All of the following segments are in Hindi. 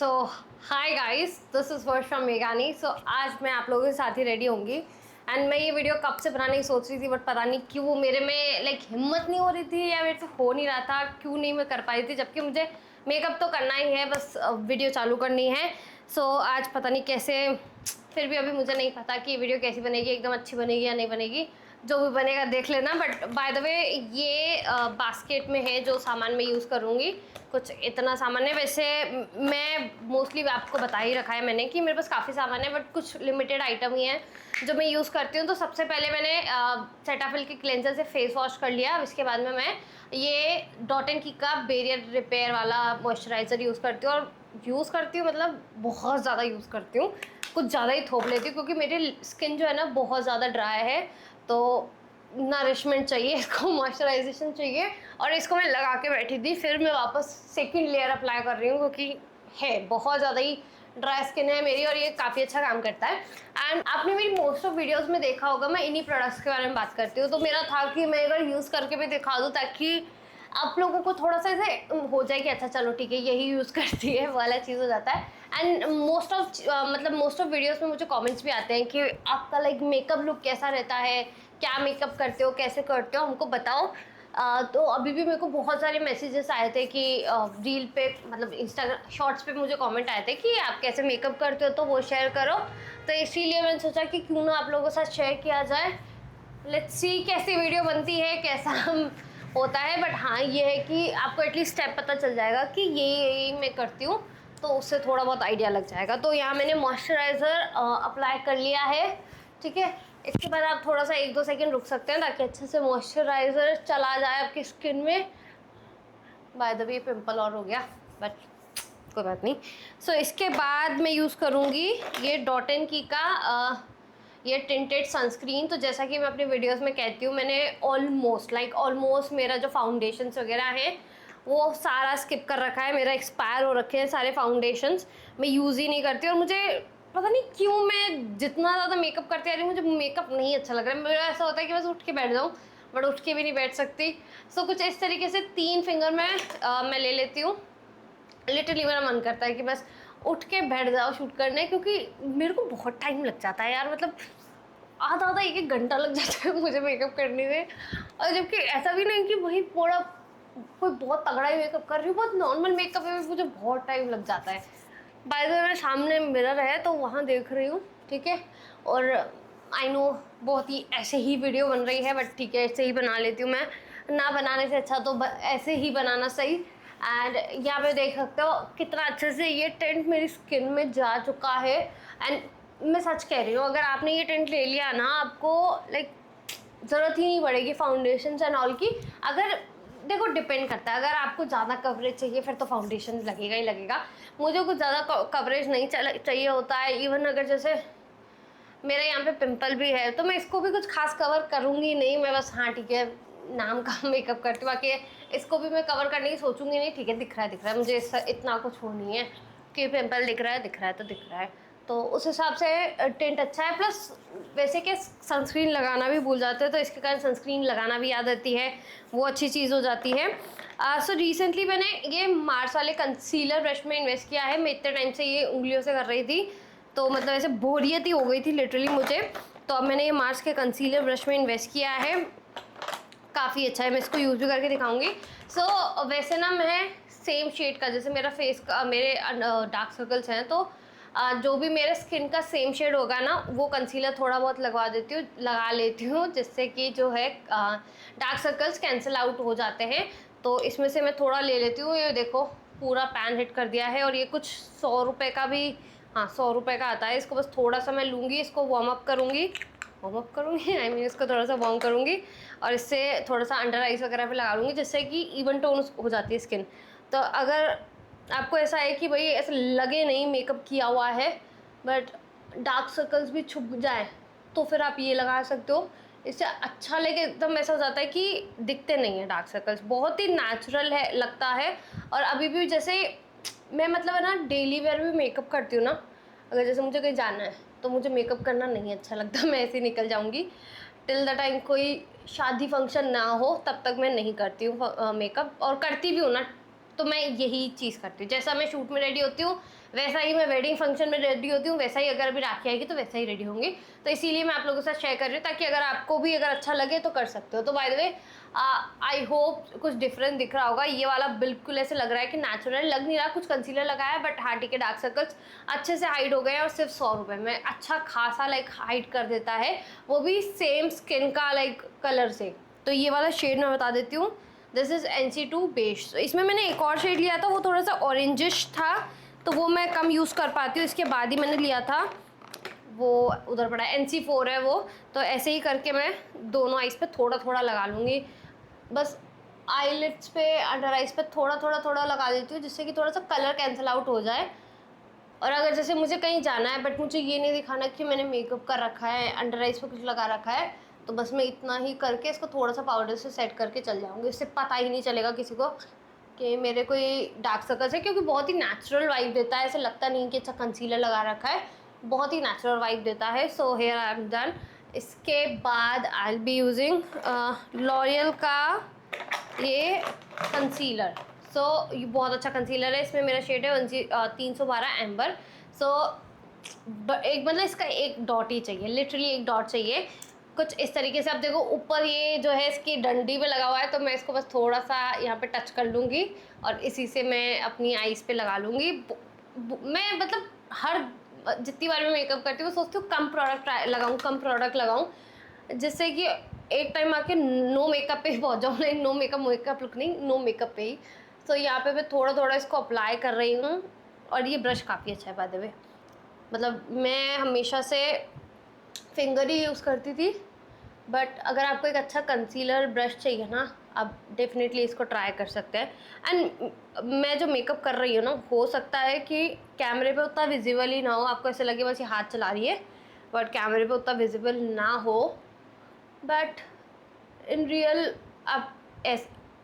So hi guys, this is Varsha मेघानी। सो आज मैं आप लोगों के साथ ही रेडी होंगी एंड मैं ये वीडियो कब से बनाने की सोच रही थी, बट पता नहीं क्यों मेरे में हिम्मत नहीं हो रही थी या मेरे से हो नहीं रहा था, क्यों नहीं मैं कर पा रही थी, जबकि मुझे मेकअप तो करना ही है, बस वीडियो चालू करनी है। सो आज पता नहीं कैसे, फिर भी अभी मुझे नहीं पता कि वीडियो कैसी बनेगी, एकदम अच्छी बनेगी या नहीं बनेगी। जो भी बनेगा देख लेना। बट बाय द वे ये बास्केट में है जो सामान मैं यूज़ करूँगी, कुछ इतना सामान है। वैसे मैं मोस्टली आपको बता ही रखा है मैंने कि मेरे पास काफ़ी सामान है, बट कुछ लिमिटेड आइटम ही हैं जो मैं यूज़ करती हूँ। तो सबसे पहले मैंने सेटाफिल के क्लेंजर से फेस वॉश कर लिया। अब इसके बाद में मैं ये डॉट एंड की का बैरियर रिपेयर वाला मॉइस्चराइज़र यूज़ करती हूँ। और यूज़ करती हूँ मतलब बहुत ज़्यादा यूज़ करती हूँ, कुछ ज़्यादा ही थोप लेती हूँ, क्योंकि मेरी स्किन जो है ना बहुत ज़्यादा ड्राई है, तो नरिशमेंट चाहिए इसको, मॉइस्चराइजेशन चाहिए। और इसको मैं लगा के बैठी थी, फिर मैं वापस सेकंड लेयर अप्लाई कर रही हूँ, क्योंकि है बहुत ज़्यादा ही ड्राई स्किन है मेरी और ये काफ़ी अच्छा काम करता है। एंड आपने मेरी मोस्ट ऑफ वीडियोस में देखा होगा मैं इन्हीं प्रोडक्ट्स के बारे में बात करती हूँ, तो मेरा था कि मैं एक बार यूज़ करके भी दिखा दूँ, ताकि आप लोगों को थोड़ा सा ऐसे हो जाए कि अच्छा चलो ठीक है यही यूज़ करती है वाला चीज़ हो जाता है। एंड मोस्ट ऑफ वीडियोस में मुझे कमेंट्स भी आते हैं कि आपका मेकअप लुक कैसा रहता है, क्या मेकअप करते हो, कैसे करते हो, हमको बताओ। तो अभी भी मेरे को बहुत सारे मैसेजेस आए थे कि रील पे इंस्टाग्राम शॉर्ट्स पे मुझे कमेंट आए थे कि आप कैसे मेकअप करते हो, तो वो शेयर करो। तो इसीलिए मैंने सोचा कि क्यों ना आप लोगों के साथ शेयर किया जाए। लेट्स सी कैसी वीडियो बनती है, कैसा होता है। बट हाँ ये है कि आपको एटलीस्ट स्टेप पता चल जाएगा कि ये मैं करती हूँ, तो उससे थोड़ा बहुत आइडिया लग जाएगा। तो यहाँ मैंने मॉइस्चराइज़र अप्लाई कर लिया है, ठीक है। इसके बाद आप थोड़ा सा 1-2 सेकेंड रुक सकते हैं ताकि अच्छे से मॉइस्चराइज़र चला जाए आपकी स्किन में। बाय द वे पिंपल और हो गया, बट कोई बात नहीं। सो इसके बाद मैं यूज़ करूँगी ये डॉट एंड की का ये टिंटेड सनस्क्रीन। तो जैसा कि मैं अपने वीडियोस में कहती हूँ, मैंने ऑलमोस्ट मेरा जो फाउंडेशंस वगैरह है वो सारा स्किप कर रखा है, मेरा एक्सपायर हो रखे हैं सारे फाउंडेशंस, मैं यूज़ ही नहीं करती। और मुझे पता नहीं क्यों मैं जितना ज़्यादा मेकअप करती आ रही हूँ मुझे मेकअप नहीं अच्छा लग रहा है। मेरा ऐसा होता है कि बस उठ के बैठ जाऊँ, बट उठ के भी नहीं बैठ सकती। सो कुछ इस तरीके से 3 फिंगर में मैं ले लेती हूँ। लिटरली मेरा मन करता है कि बस उठ के बैठ जाओ शूट करने, क्योंकि मेरे को बहुत टाइम लग जाता है यार, आधा 1-1 घंटा लग जाता है मुझे मेकअप करने में। और जबकि ऐसा भी नहीं कि वही पूरा कोई बहुत तगड़ा ही मेकअप कर रही हूँ, बहुत नॉर्मल मेकअप है, मुझे बहुत टाइम लग जाता है। बाय द वे मेरे सामने मिरर है तो वहाँ देख रही हूँ, ठीक है। और आई नो बहुत ही ऐसे ही वीडियो बन रही है, बट ठीक है ऐसे ही बना लेती हूँ मैं, ना बनाने से अच्छा तो ऐसे ही बनाना सही। एंड यहाँ पे देख सकते हो कितना अच्छे से ये टेंट मेरी स्किन में जा चुका है। एंड मैं सच कह रही हूँ, अगर आपने ये टेंट ले लिया ना, आपको ज़रूरत ही नहीं पड़ेगी फाउंडेशन एंड ऑल की। अगर देखो डिपेंड करता है, अगर आपको ज़्यादा कवरेज चाहिए फिर तो फाउंडेशन लगेगा ही लगेगा। मुझे कुछ ज़्यादा कवरेज नहीं चाहिए होता है। इवन अगर जैसे मेरे यहाँ पे पिंपल भी है तो मैं इसको भी कुछ खास कवर करूँगी नहीं, मैं बस हाँ ठीक है नाम का मेकअप करती हूँ, बाकी इसको भी मैं कवर करने की सोचूंगी नहीं। ठीक है दिख रहा है मुझे, इतना कुछ हो नहीं है कि पिंपल दिख रहा है तो दिख रहा है, तो उस हिसाब से टेंट अच्छा है। प्लस वैसे कि सनस्क्रीन लगाना भी भूल जाते हैं, तो इसके कारण सनस्क्रीन लगाना भी याद रहती है, वो अच्छी चीज़ हो जाती है। सो रिसेंटली मैंने ये मार्स वाले कंसीलर ब्रश में इन्वेस्ट किया है। मैं इतने टाइम से ये उंगलियों से कर रही थी, तो ऐसे बोरियत ही हो गई थी लिटरली मुझे, तो अब मैंने ये मार्स के कंसीलर ब्रश में इन्वेस्ट किया है, काफ़ी अच्छा है। मैं इसको यूज़ भी करके दिखाऊंगी। सो वैसे ना मैं सेम शेड का, जैसे मेरा फेस का मेरे डार्क सर्कल्स हैं, तो जो भी मेरे स्किन का सेम शेड होगा ना वो कंसीलर थोड़ा बहुत लगा लेती हूँ, जिससे कि जो है डार्क सर्कल्स कैंसिल आउट हो जाते हैं। तो इसमें से मैं थोड़ा ले लेती हूँ। ये देखो पूरा पैन हिट कर दिया है, और ये कुछ 100 रुपये का भी, हाँ 100 रुपये का आता है। इसको बस थोड़ा सा मैं लूँगी, इसको वार्म अप करूँगी आई मीन इसको थोड़ा सा वार्म करूँगी, और इससे थोड़ा सा अंडर आइज वगैरह पे लगा लूँगी, जिससे कि इवन टोन हो जाती है स्किन। तो अगर आपको ऐसा है कि भाई ऐसे लगे नहीं मेकअप किया हुआ है बट डार्क सर्कल्स भी छुप जाए, तो फिर आप ये लगा सकते हो। इससे अच्छा लगे, एकदम ऐसा हो जाता है कि दिखते नहीं है डार्क सर्कल्स, बहुत ही नेचुरल है लगता है। और अभी भी जैसे मैं है ना डेली वेयर भी मेकअप करती हूँ ना, अगर जैसे मुझे कहीं जाना है तो मुझे मेकअप करना नहीं अच्छा लगता, मैं ऐसे ही निकल जाऊँगी। टिल द टाइम कोई शादी फंक्शन ना हो तब तक मैं नहीं करती हूँ मेकअप, और करती भी हूँ ना तो मैं यही चीज़ करती हूँ। जैसा मैं शूट में रेडी होती हूँ वैसा ही मैं वेडिंग फंक्शन में रेडी होती हूँ, वैसा ही अगर अभी राखी आएगी तो वैसा ही रेडी होंगी। तो इसीलिए मैं आप लोगों के साथ शेयर कर रही हूँ, ताकि अगर आपको भी अगर अच्छा लगे तो कर सकते हो। तो bye the way I hope कुछ डिफरेंस दिख रहा होगा। ये वाला बिल्कुल ऐसे लग रहा है कि नेचुरल लग नहीं रहा, कुछ कंसीलर लगाया है बट हार्टी के डार्क सर्कल्स अच्छे से हाइड हो गए हैं और सिर्फ 100 रुपये में अच्छा खासा लाइक हाइड कर देता है, वो भी सेम स्किन का लाइक कलर से। तो ये वाला शेड मैं बता देती हूँ, दिस इज़ NC2 बेज। इसमें मैंने एक और शेड लिया था, वो थोड़ा सा ऑरेंजिश था तो वो मैं कम यूज़ कर पाती हूँ। इसके बाद ही मैंने लिया था, वो उधर पड़ा है, NC4 है वो। तो ऐसे ही करके मैं दोनों आइज़ पे थोड़ा थोड़ा लगा लूँगी, बस आईलिड्स पे अंडर आइज़ पे थोड़ा थोड़ा लगा देती हूँ, जिससे कि थोड़ा सा कलर कैंसिल आउट हो जाए। और अगर जैसे मुझे कहीं जाना है बट मुझे ये नहीं दिखाना कि मैंने मेकअप कर रखा है, अंडर आइज़ पे कुछ लगा रखा है, तो बस मैं इतना ही करके इसको थोड़ा सा पाउडर से सेट करके चल जाऊँगी। इससे पता ही नहीं चलेगा किसी को कि मेरे कोई डार्क सर्कल्स है, क्योंकि बहुत ही नेचुरल वाइब देता है। ऐसे लगता नहीं कि अच्छा कंसीलर लगा रखा है, बहुत ही नेचुरल वाइब देता है। सो हेयर आई एम डन। इसके बाद I will be using L'Oréal का ये कंसीलर। सो ये बहुत अच्छा कंसीलर है। इसमें मेरा शेड है 312 एम्बर। सो एक मतलब इसका एक डॉट ही चाहिए, लिटरली एक डॉट चाहिए कुछ इस तरीके से। अब देखो ऊपर ये जो है इसकी डंडी पे लगा हुआ है, तो मैं इसको बस थोड़ा सा यहाँ पे टच कर लूँगी और इसी से मैं अपनी आईज़ पे लगा लूँगी। मैं मतलब हर जितनी बार मैं मेकअप करती हूँ सोचती हूँ कम प्रोडक्ट लगाऊँ, जिससे कि एक टाइम आके नो मेकअप पे ही पहुँच जाऊँ। नहीं, नो मेकअप लुक नहीं, नो मेकअप पे ही। तो यहाँ पे मैं थोड़ा थोड़ा इसको अप्लाई कर रही हूँ। और ये ब्रश काफ़ी अच्छा है बाय द वे, मतलब मैं हमेशा से फिंगर ही यूज़ करती थी, बट अगर आपको एक अच्छा कंसीलर ब्रश चाहिए ना, आप डेफिनेटली इसको ट्राई कर सकते हैं। एंड मैं जो मेकअप कर रही हूँ ना, हो सकता है कि कैमरे पे उतना विजिबल ही ना हो, आपको ऐसे लगे बस ये हाथ चला रही है, बट कैमरे पे उतना विजिबल ना हो। बट इन रियल आप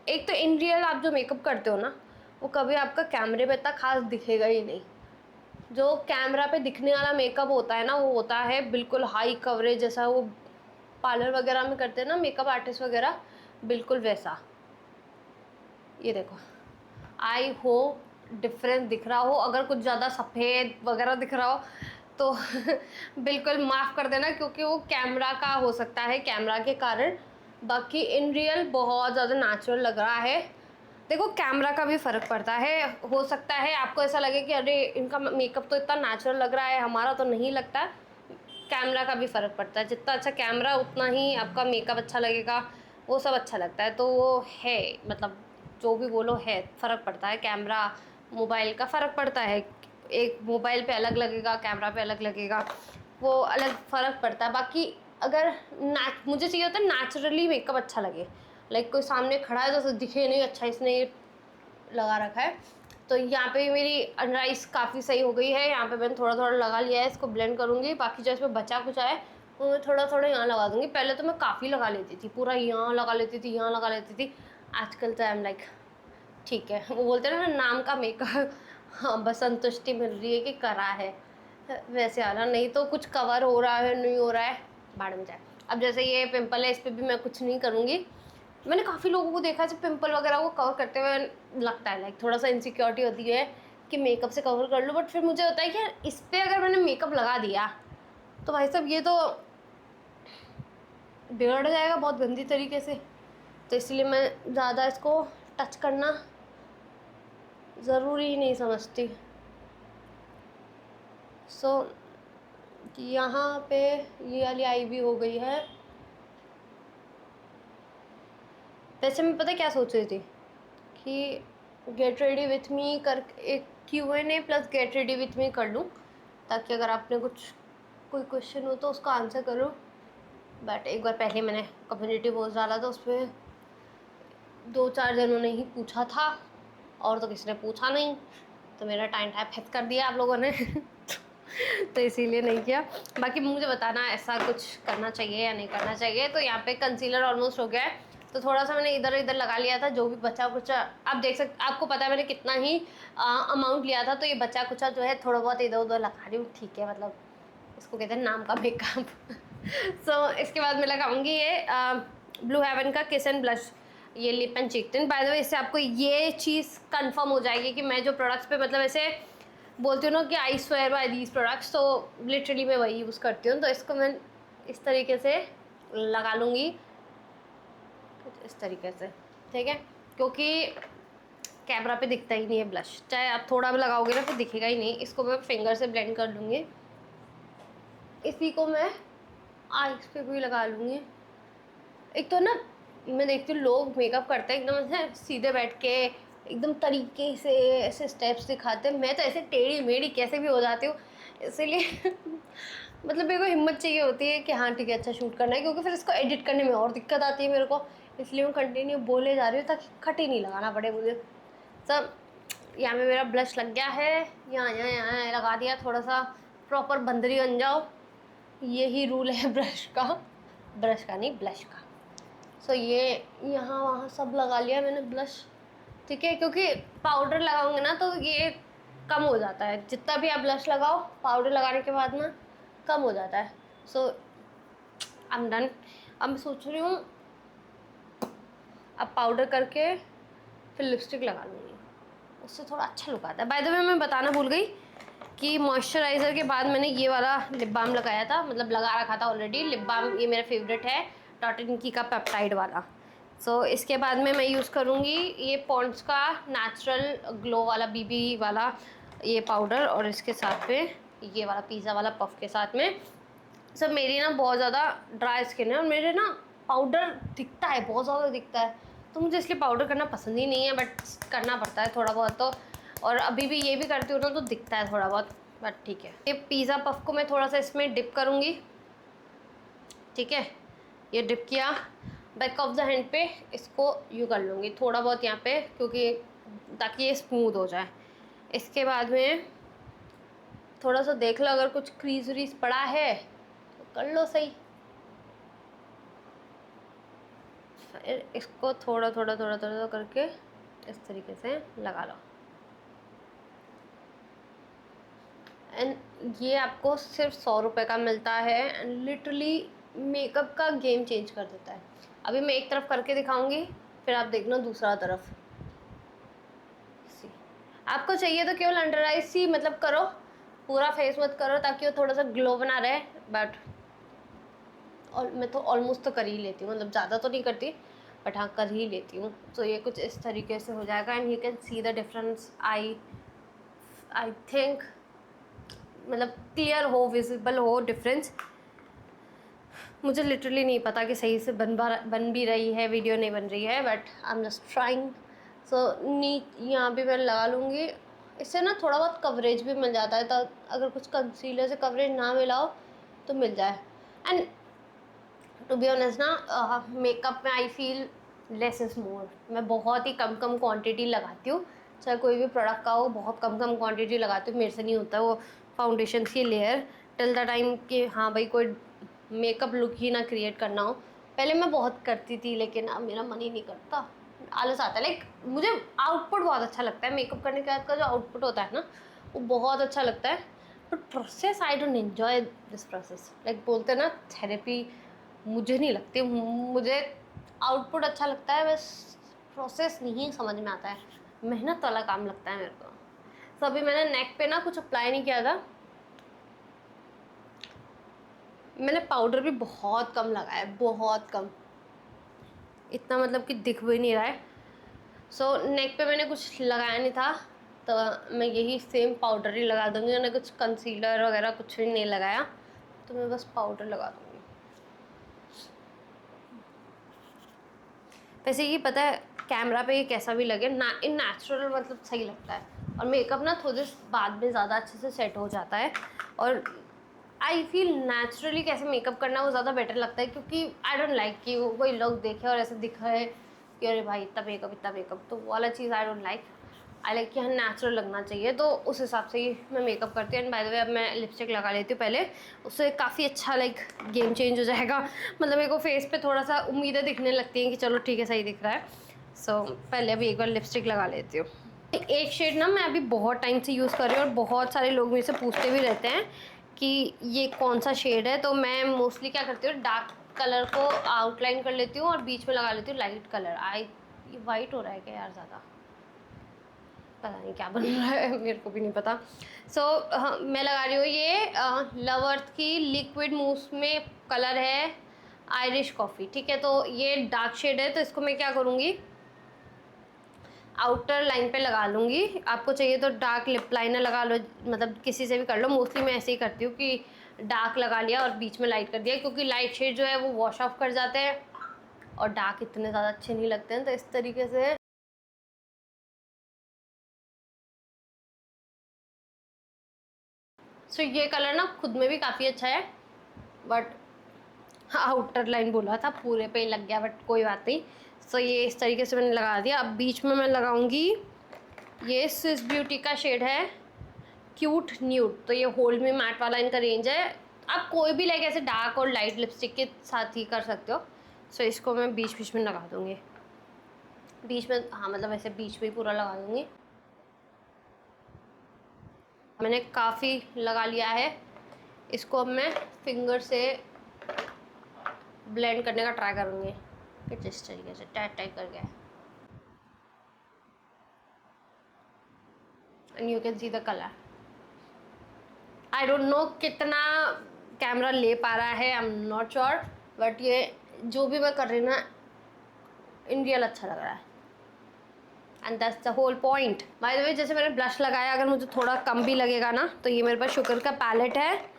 एक तो इन रियल आप जो मेकअप करते हो ना, वो कभी आपका कैमरे पे इतना खास दिखेगा ही नहीं। जो कैमरा पे दिखने वाला मेकअप होता है ना, वो होता है बिल्कुल हाई कवरेज, जैसा वो पार्लर वगैरह में करते हैं ना मेकअप आर्टिस्ट वगैरह, बिल्कुल वैसा। ये देखो, आई होप डिफरेंस दिख रहा हो। अगर कुछ ज़्यादा सफ़ेद वगैरह दिख रहा हो तो बिल्कुल माफ़ कर देना, क्योंकि वो कैमरा का हो सकता है, कैमरा के कारण। बाकी इन रियल बहुत ज़्यादा नेचुरल लग रहा है। देखो कैमरा का भी फ़र्क पड़ता है, हो सकता है आपको ऐसा लगे कि अरे इनका मेकअप तो इतना नेचुरल लग रहा है, हमारा तो नहीं लगता। कैमरा का भी फ़र्क पड़ता है, जितना अच्छा कैमरा उतना ही आपका मेकअप अच्छा लगेगा, वो सब अच्छा लगता है। तो वो है, मतलब जो भी बोलो है, फ़र्क पड़ता है। कैमरा मोबाइल का फ़र्क पड़ता है, एक मोबाइल पे अलग लगेगा, कैमरा पे अलग लगेगा, वो अलग फ़र्क पड़ता है। बाकी अगर मुझे चाहिए होता है नेचुरली मेकअप अच्छा लगे, लाइक कोई सामने खड़ा है तो दिखे नहीं अच्छा इसने लगा रखा है। तो यहाँ पे मेरी अंडर आइज काफ़ी सही हो गई है। यहाँ पे मैंने थोड़ा थोड़ा लगा लिया है, इसको ब्लेंड करूँगी। बाकी जो इसमें बचा कुछ है वो मैं थोड़ा थोड़ा यहाँ लगा दूँगी। पहले तो मैं काफ़ी लगा लेती थी, पूरा यहाँ लगा लेती थी, यहाँ लगा लेती थी। आजकल तो आई एम लाइक ठीक है, वो बोलते हैं ना नाम का मेकअप, हाँ बस संतुष्टि मिल रही है कि करा है, वैसे वाला। नहीं तो कुछ कवर हो रहा है नहीं हो रहा है, बाढ़ में जाए। अब जैसे ये पिंपल है, इस पर भी मैं कुछ नहीं करूँगी। मैंने काफ़ी लोगों को देखा है पिंपल वगैरह को कवर करते हुए, लगता है लाइक थोड़ा सा इनसिक्योरिटी होती है कि मेकअप से कवर कर लूँ। बट फिर मुझे होता है कि यार इस पर अगर मैंने मेकअप लगा दिया तो भाई साहब ये तो बिगड़ जाएगा बहुत गंदी तरीके से। तो इसलिए मैं ज़्यादा इसको टच करना ज़रूरी ही नहीं समझती। सो यहाँ पे ये वाली आई भी हो गई है। वैसे मैं पता क्या सोच रही थी कि गेट रेडी विथ मी कर एक Q&A plus get ready with me कर लूँ, ताकि अगर आपने कोई क्वेश्चन हो तो उसका आंसर करूँ। बट एक बार पहले मैंने कम्युनिटी पोस्ट डाला था, उस पर 2-4 जनों ने ही पूछा था और तो किसी ने पूछा नहीं, तो मेरा टाइम फिक्स कर दिया आप लोगों ने तो इसीलिए नहीं किया। बाकी मुझे बताना ऐसा कुछ करना चाहिए या नहीं करना चाहिए। तो यहाँ पे कंसीलर ऑलमोस्ट हो गया है, तो थोड़ा सा मैंने इधर इधर लगा लिया था, जो भी बचा कुछ आप देख सकते, आपको पता है मैंने कितना ही अमाउंट लिया था। तो ये बचा कुछ जो है थोड़ा बहुत इधर उधर लगा रही हूँ, ठीक है, मतलब इसको कहते हैं नाम का मेकअप। सो इसके बाद मैं लगाऊंगी ये ब्लू हेवन का किस एंड ब्लश। ये lip and cheek tint. Bye the वे इससे आपको ये चीज़ कंफर्म हो जाएगी कि मैं जो प्रोडक्ट्स पे मतलब ऐसे बोलती हूँ ना कि I swear by these products, तो लिटरली मैं वही यूज़ करती हूँ। तो इसको मैं इस तरीके से लगा लूँगी कुछ इस तरीके से, ठीक है, क्योंकि कैमरा पे दिखता ही नहीं है ब्लश, चाहे आप थोड़ा भी लगाओगे ना फिर दिखेगा ही नहीं। इसको मैं फिंगर से ब्लेंड कर लूँगी। इसी को मैं आईज पे भी लगा लूँगी। एक तो ना मैं देखती हूँ लोग मेकअप करते हैं एकदम ऐसे सीधे बैठ के एकदम तरीके से ऐसे स्टेप्स दिखाते हैं, मैं तो ऐसे टेढ़ी मेढ़ी कैसे भी हो जाती हूँ। इसीलिए मतलब मेरे को हिम्मत चाहिए होती है कि हाँ ठीक है अच्छा शूट करना है, क्योंकि फिर इसको एडिट करने में और दिक्कत आती है मेरे को। इसलिए मैं कंटिन्यू बोले जा रही हूँ ताकि कट ही नहीं लगाना पड़े मुझे। सब यहाँ पे मेरा ब्लश लग गया है, यहाँ लगा दिया, थोड़ा सा प्रॉपर बंदरी बन जाओ, यही रूल है ब्रश का नहीं ब्लश का। सो ये यहाँ वहाँ सब लगा लिया मैंने ब्लश, ठीक है, क्योंकि पाउडर लगाऊंगे ना तो ये कम हो जाता है, जितना भी आप ब्लश लगाओ पाउडर लगाने के बाद ना कम हो जाता है। So I am done. अब मैं सोच रही हूँ अब पाउडर करके फिर लिपस्टिक लगा लूँगी, उससे थोड़ा अच्छा लुक आता है। बाय द वे मैं बताना भूल गई कि मॉइस्चराइज़र के बाद मैंने ये वाला लिप बाम लगाया था, मतलब लगा रखा था ऑलरेडी। लिप बाम ये मेरा फेवरेट है, डॉट एंड की का पेप्टाइड वाला। सो इसके बाद में मैं यूज़ करूँगी ये पॉन्ड्स का नेचुरल ग्लो वाला बीबी वाला ये पाउडर, और इसके साथ में ये वाला पिज़्ज़ा वाला पफ के साथ में। सब मेरी ना बहुत ज़्यादा ड्राई स्किन है और मेरे ना पाउडर दिखता है, बहुत ज़्यादा दिखता है, तो मुझे इसलिए पाउडर करना पसंद ही नहीं है, बट करना पड़ता है थोड़ा बहुत तो। और अभी भी ये भी करती हूँ ना तो दिखता है थोड़ा बहुत, बट ठीक है। ये पिज़्ज़ा पफ को मैं थोड़ा सा इसमें डिप करूँगी, ठीक है, ये डिप किया, बैक ऑफ द हैंड पे इसको यूँ कर लूँगी थोड़ा बहुत यहाँ पे, क्योंकि ताकि ये स्मूथ हो जाए। इसके बाद में थोड़ा सा देख लो अगर कुछ क्रीज व्रीज पड़ा है तो कर लो सही। फिर इसको थोड़ा थोड़ा थोड़ा थोड़ा करके इस तरीके से लगा लो। एंड ये आपको सिर्फ 100 रुपये का मिलता है एंड लिटरली मेकअप का गेम चेंज कर देता है। अभी मैं एक तरफ करके दिखाऊंगी, फिर आप देखना दूसरा तरफ। आपको चाहिए तो केवल अंडर आइज ही मतलब करो, पूरा फेस मत करो ताकि वो थोड़ा सा ग्लो बना रहे, बट और मैं तो ऑलमोस्ट तो कर ही लेती हूँ, मतलब ज़्यादा तो नहीं करती बट हाँ कर ही लेती हूँ। तो ये कुछ इस तरीके से हो जाएगा and you can see the difference. I think मतलब क्लियर हो, विजिबल हो डिफरेंस। मुझे लिटरली नहीं पता कि सही से बन भी रही है वीडियो, नहीं बन रही है, but I am just trying. So neat यहाँ भी मैं लगा लूँगी, इससे ना थोड़ा बहुत कवरेज भी मिल जाता है, तो अगर कुछ कंसीलर से कवरेज ना मिलाओ तो मिल जाए। एंड टू बी ऑनेस्ट ना मेकअप में I feel less is more. मैं बहुत ही कम क्वांटिटी लगाती हूँ, चाहे कोई भी प्रोडक्ट का हो, बहुत कम क्वांटिटी लगाती हूँ। मेरे से नहीं होता वो फाउंडेशन की लेयर टिल द टाइम कि हाँ भाई कोई मेकअप लुक ही ना क्रिएट करना हो। पहले मैं बहुत करती थी लेकिन अब मेरा मन ही नहीं करता, आलस आता है। लाइक मुझे आउटपुट बहुत अच्छा लगता है, मेकअप करने के बाद का जो आउटपुट होता है ना वो बहुत अच्छा लगता है, but process I don't enjoy this process. Like बोलते हैं ना थेरेपी, मुझे नहीं लगती। मुझे आउटपुट अच्छा लगता है, बस प्रोसेस नहीं समझ में आता है, मेहनत वाला काम लगता है मेरे को। तो अभी मैंने नेक पे ना कुछ अप्लाई नहीं किया था, मैंने पाउडर भी बहुत कम लगाया है, बहुत कम, इतना मतलब कि दिख भी नहीं रहा है। सो नेक पे मैंने कुछ लगाया नहीं था, तो मैं यही सेम पाउडर ही लगा दूँगी। मैंने कुछ कंसीलर वगैरह कुछ भी नहीं लगाया, तो मैं बस पाउडर लगा दूँगी। वैसे ये पता है कैमरा पे ये कैसा भी लगे ना, इन नेचुरल मतलब सही लगता है, और मेकअप ना थोड़े बाद में ज़्यादा अच्छे से सेट हो जाता है। और आई फील नेचुरली कैसे मेकअप करना वो ज़्यादा बेटर लगता है, क्योंकि आई डोंट लाइक कि वो कोई लोग देखे और ऐसे दिखाए कि अरे भाई इतना मेकअप, तो वो वाला चीज़ I don't like. I like कि हाँ नेचुरल लगना चाहिए, तो उस हिसाब से ही मैं मेकअप करती हूँ। एंड बाय द वे अब मैं लिपस्टिक लगा लेती हूँ पहले, उससे काफ़ी अच्छा लाइक गेम चेंज हो जाएगा। मतलब मेरे को फेस पे थोड़ा सा उम्मीदें दिखने लगती हैं कि चलो ठीक है सही दिख रहा है। सो पहले अभी एक बार लिपस्टिक लगा लेती हूँ। एक शेड ना मैं अभी बहुत टाइम से यूज़ कर रही हूँ और बहुत सारे लोग मेरे से पूछते भी रहते हैं कि ये कौन सा शेड है, तो मैं मोस्टली क्या करती हूँ डार्क कलर को आउटलाइन कर लेती हूँ और बीच में लगा लेती हूँ लाइट कलर। आई ये वाइट हो रहा है क्या यार ज़्यादा, पता नहीं क्या बन रहा है, मेरे को भी नहीं पता। हाँ, मैं लगा रही हूँ ये लव अर्थ की लिक्विड मूस में कलर है आयरिश कॉफ़ी, ठीक है। तो ये डार्क शेड है, तो इसको मैं क्या करूँगी, आउटर लाइन पे लगा लूँगी। आपको चाहिए तो डार्क लिप लाइनर लगा लो, मतलब किसी से भी कर लो। मोस्टली मैं ऐसे ही करती हूँ कि डार्क लगा लिया और बीच में लाइट कर दिया, क्योंकि लाइट शेड जो है वो वॉश ऑफ कर जाते हैं और डार्क इतने ज़्यादा अच्छे नहीं लगते हैं। तो इस तरीके से ये कलर ना खुद में भी काफ़ी अच्छा है, बट आउटर लाइन बोला था, पूरे पे ही लग गया, बट कोई बात नहीं। ये इस तरीके से मैंने लगा दिया। अब बीच में मैं लगाऊंगी, ये स्विस ब्यूटी का शेड है क्यूट न्यूड। तो ये होल्ड मी मैट वाला इनका रेंज है। आप कोई भी लाइक ऐसे डार्क और लाइट लिपस्टिक के साथ ही कर सकते हो। इसको मैं बीच बीच में लगा दूंगी, बीच में, हाँ मतलब ऐसे बीच में ही पूरा लगा दूंगी। मैंने काफ़ी लगा लिया है, इसको अब मैं फिंगर से ब्लेंड करने का ट्राई करूँगी कि जिस तरीके से टैट टैट करके, and you can see the colour. I don't know कितना कैमरा ले पा रहा है, I am not sure, but ये जो भी मैं कर रही हूँ ना, इन रियल अच्छा लग रहा है, and that's the whole point. By the way, जैसे मैंने ब्लश लगाया, अगर मुझे थोड़ा कम भी लगेगा ना, तो ये मेरे पास शुगर का पैलेट है,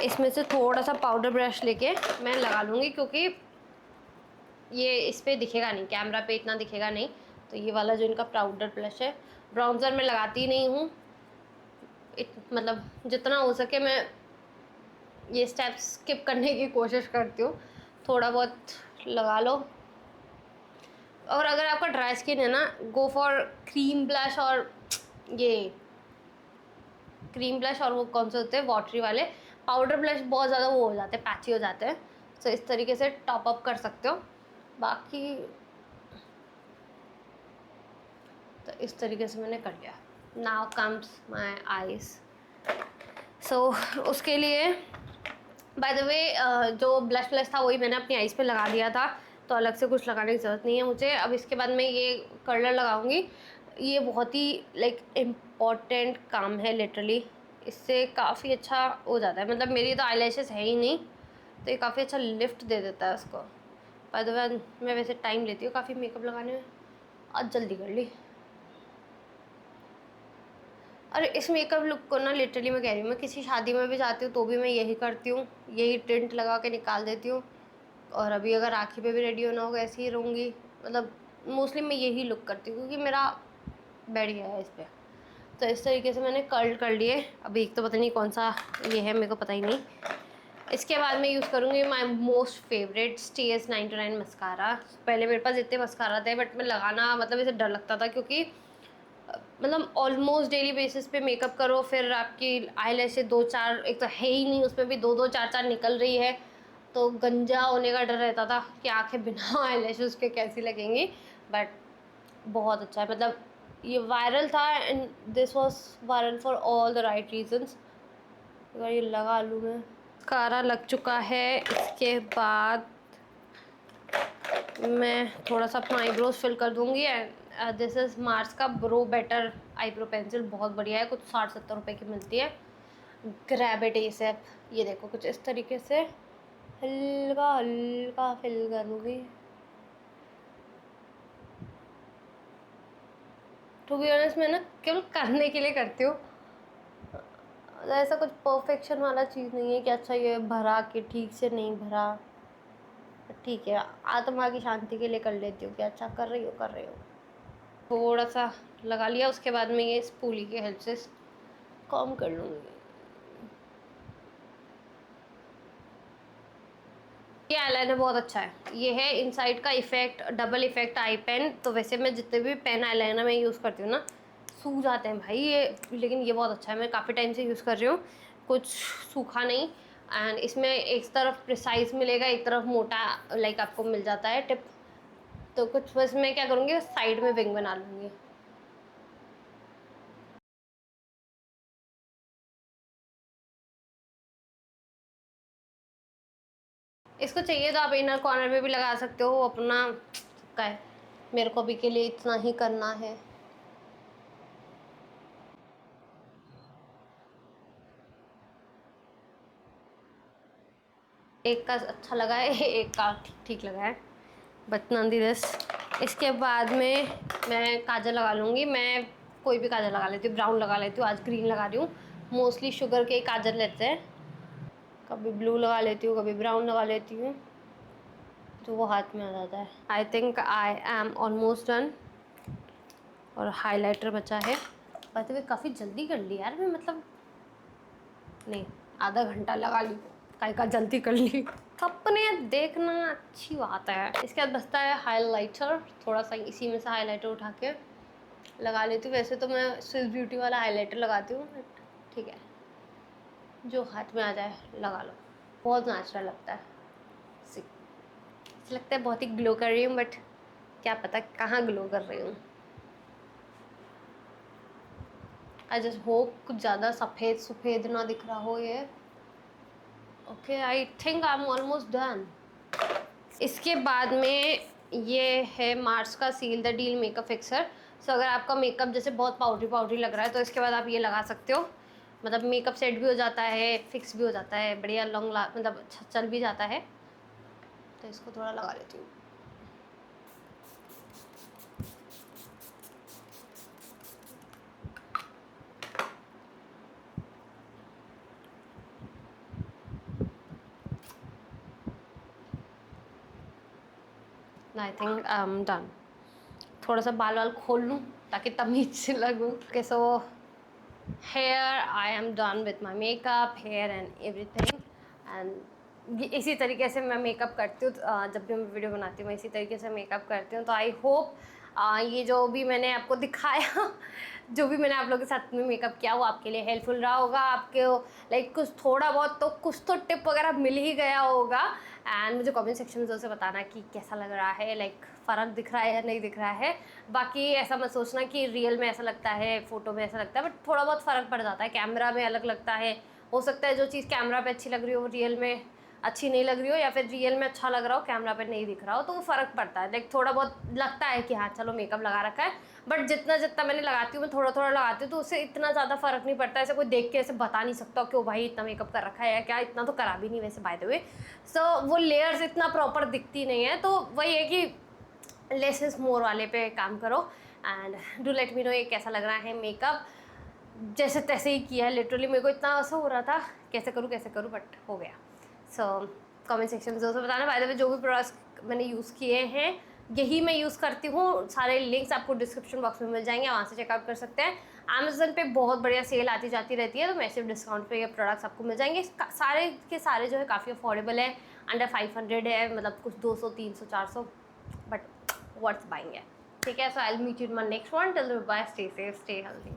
इसमें से थोड़ा सा पाउडर ब्रश लेके मैं लगा लूँगी, क्योंकि ये इस पर दिखेगा नहीं, कैमरा पे इतना दिखेगा नहीं। तो ये वाला जो इनका पाउडर ब्रश है, ब्राउन्जर मैं लगाती नहीं हूँ, मतलब जितना हो सके मैं ये स्टेप स्किप करने की कोशिश करती हूँ। थोड़ा बहुत लगा लो, और अगर आपका ड्राई स्किन है ना, गो फॉर क्रीम ब्लश, और ये क्रीम ब्लश और वो कौन से होते हैं वाटरी वाले, पाउडर ब्लश बहुत ज़्यादा वो हो जाते हैं, पैची हो जाते हैं। इस तरीके से टॉप अप कर सकते हो। बाकी तो इस तरीके से मैंने कर लिया। Now comes my eyes. उसके लिए बाय द वे, जो ब्लश था वही मैंने अपनी आईज़ पे लगा दिया था, तो अलग से कुछ लगाने की ज़रूरत नहीं है मुझे। अब इसके बाद मैं ये कलर लगाऊंगी। ये बहुत ही लाइक इम्पॉर्टेंट काम है लिटरली, इससे काफ़ी अच्छा हो जाता है। मतलब मेरी तो आईलैशेस है ही नहीं, तो ये काफ़ी अच्छा लिफ्ट दे देता है उसको। बाय द वे, मैं वैसे टाइम लेती हूँ काफ़ी मेकअप लगाने में, आज जल्दी कर ली। और इस मेकअप लुक को ना लिटरली मैं कह रही हूँ, मैं किसी शादी में भी जाती हूँ तो भी मैं यही करती हूँ, यही टिंट लगा के निकाल देती हूँ। और अभी अगर राखी पे भी रेडी होना होगा ऐसे ही रहूँगी, मतलब मोस्टली मैं यही लुक करती हूँ, क्योंकि मेरा बैठ गया है इस पर। तो इस तरीके से मैंने कर्ल कर लिए। अभी एक तो पता नहीं कौन सा ये है, मेरे को पता ही नहीं। इसके बाद मैं यूज़ करूँगी my most favourite stage 929 mascara. पहले मेरे पास इतने मस्कारा थे, बट मैं लगाना मतलब इसे डर लगता था, क्योंकि मतलब ऑलमोस्ट डेली बेसिस पे मेकअप करो, फिर आपकी आईलैशेस दो चार, एक तो है ही नहीं, उसमें भी दो दो चार चार निकल रही है, तो गंजा होने का डर रहता था कि आंखें बिना आईलैशेस के कैसी लगेंगी। बट बहुत अच्छा है, मतलब ये वायरल था, and this was viral for all the right reasons. अगर ये लगा लूँ मैं, कारा लग चुका है। इसके बाद मैं थोड़ा सा अपना आईब्रोज फिल कर दूंगी। एंड दिस इज़ मार्स का ब्रो बेटर आईब्रो पेंसिल, बहुत बढ़िया है, कुछ 60-70 रुपए की मिलती है। Grab it एसेप। ये देखो कुछ इस तरीके से हल्का हल्का फिल करूँगी। टू बी ऑनेस्ट मैं ना केवल करने के लिए करती हूँ, ऐसा कुछ परफेक्शन वाला चीज़ नहीं है कि अच्छा ये भरा के ठीक से नहीं भरा, ठीक है, आत्मा की शांति के लिए कर लेती हूँ कि अच्छा कर रही हो कर रही हो। थोड़ा सा लगा लिया, उसके बाद में ये स्पूली की हेल्प से कॉम कर लूँगी। ये आईलाइनर बहुत अच्छा है, ये है इनसाइड का effect, double effect eye pen. तो वैसे मैं जितने भी पेन आईलाइनर मैं यूज़ करती हूँ ना, सूख जाते हैं भाई ये, लेकिन ये बहुत अच्छा है, मैं काफ़ी टाइम से यूज़ कर रही हूँ, कुछ सूखा नहीं। एंड इसमें एक तरफ प्रिसाइज मिलेगा, एक तरफ मोटा लाइक आपको मिल जाता है टिप। तो कुछ बस मैं क्या करूँगी, साइड में विंग बना लूँगी। इसको चाहिए तो आप इनर कॉर्नर में भी लगा सकते हो, अपना का है। मेरे को अभी के लिए इतना ही करना है। एक का अच्छा लगा है, एक का ठीक ठीक लगा है, बट नॉनदलेस। इसके बाद में मैं काजल लगा लूँगी। मैं कोई भी काजल लगा लेती हूँ, ब्राउन लगा लेती हूँ, आज ग्रीन लगा रही हूँ। मोस्टली शुगर के काजल लेते हैं, कभी ब्लू लगा लेती हूँ, कभी ब्राउन लगा लेती हूँ, तो वो हाथ में आ जाता है। आई think I am almost done. और हाइलाइटर बचा है। बात है काफ़ी जल्दी कर ली यार मैं, मतलब नहीं, आधा घंटा लगा ली, काय का जल्दी कर ली। सपने देखना अच्छी बात है। इसके बाद बचता है हाइलाइटर। थोड़ा सा इसी में से हाइलाइटर उठा के लगा लेती हूँ। वैसे तो मैं स्विस ब्यूटी वाला हाइलाइटर लगाती हूँ, बट ठीक है, जो हाथ में आ जाए लगा लो। बहुत नेचुरल लगता है, ऐसा लगता है बहुत ही ग्लो कर रही हूँ, बट क्या पता कहाँ ग्लो कर रही हूँ। आई जस्ट होप कुछ ज़्यादा सफ़ेद सफ़ेद ना दिख रहा हो ये। Okay, I think I am almost done. इसके बाद में ये है मार्स का seal the deal makeup fixer. So अगर आपका मेकअप जैसे बहुत पाउडरी पाउडरी लग रहा है तो इसके बाद आप ये लगा सकते हो। मतलब मेकअप सेट भी हो जाता है, फिक्स भी हो जाता है, बढ़िया लॉन्ग मतलब अच्छा चल भी जाता है। तो इसको थोड़ा लगा लेती हूँ। आई थिंक आई एम डन। थोड़ा सा बाल वाल खोल लूँ ताकि तमीज से लगूँ। Okay, so hair I am done with my makeup, hair and everything. And इसी तरीके से मैं मेकअप करती हूँ। जब भी मैं वीडियो बनाती हूँ मैं इसी तरीके से मेकअप करती हूँ। तो आई होप ये जो भी मैंने आपको दिखाया जो भी मैंने आप लोगों के साथ में मेकअप किया वो आपके लिए हेल्पफुल रहा होगा। आपके लाइक कुछ थोड़ा बहुत तो कुछ तो टिप वगैरह मिल ही गया होगा। एंड मुझे कमेंट सेक्शन में ज़रूर से बताना कि कैसा लग रहा है, लाइक फ़र्क दिख रहा है या नहीं दिख रहा है। बाकी ऐसा मत सोचना कि रियल में ऐसा लगता है, फ़ोटो में ऐसा लगता है, बट थोड़ा बहुत फ़र्क पड़ जाता है। कैमरा में अलग लगता है, हो सकता है जो चीज़ कैमरा पे अच्छी लग रही हो रियल में अच्छी नहीं लग रही हो, या फिर रियल में अच्छा लग रहा हो कैमरा पे नहीं दिख रहा हो, तो वो फ़र्क पड़ता है। लाइक थोड़ा बहुत लगता है कि हाँ चलो मेकअप लगा रखा है, बट जितना जितना मैंने लगाती हूँ मैं थोड़ा थोड़ा लगाती हूँ तो उससे इतना ज़्यादा फ़र्क नहीं पड़ता। ऐसे कोई देख के ऐसे बता नहीं सकता कि ओ भाई इतना मेकअप कर रखा है या क्या, इतना तो करा भी नहीं वैसे बाय द वे। सो वो लेयर्स इतना प्रॉपर दिखती नहीं है, तो वही है कि लेस इज मोर वाले पे काम करो। And do let me know ये कैसा लग रहा है मेकअप। जैसे तैसे ही किया है, लिटरली मेरे को इतना ऐसा हो रहा था कैसे करूँ, बट हो गया। सो कमेंट सेक्शन में ज़रूर बताना। बाय द वे जो भी प्रोडक्ट्स मैंने यूज़ किए हैं यही मैं यूज़ करती हूँ। सारे लिंक्स आपको डिस्क्रिप्शन बॉक्स में मिल जाएंगे, वहाँ से चेकआउट कर सकते हैं। अमेजन पे बहुत बढ़िया सेल आती जाती रहती है, तो मैसिव डिस्काउंट पे ये प्रोडक्ट्स आपको मिल जाएंगे। सारे के सारे जो है काफ़ी अफोर्डेबल है, अंडर 500 है, मतलब कुछ 200 300 400, बट वर्थ बाइंग है। ठीक है, so I will meet you in my next one. Till then bye, stay safe, stay healthy.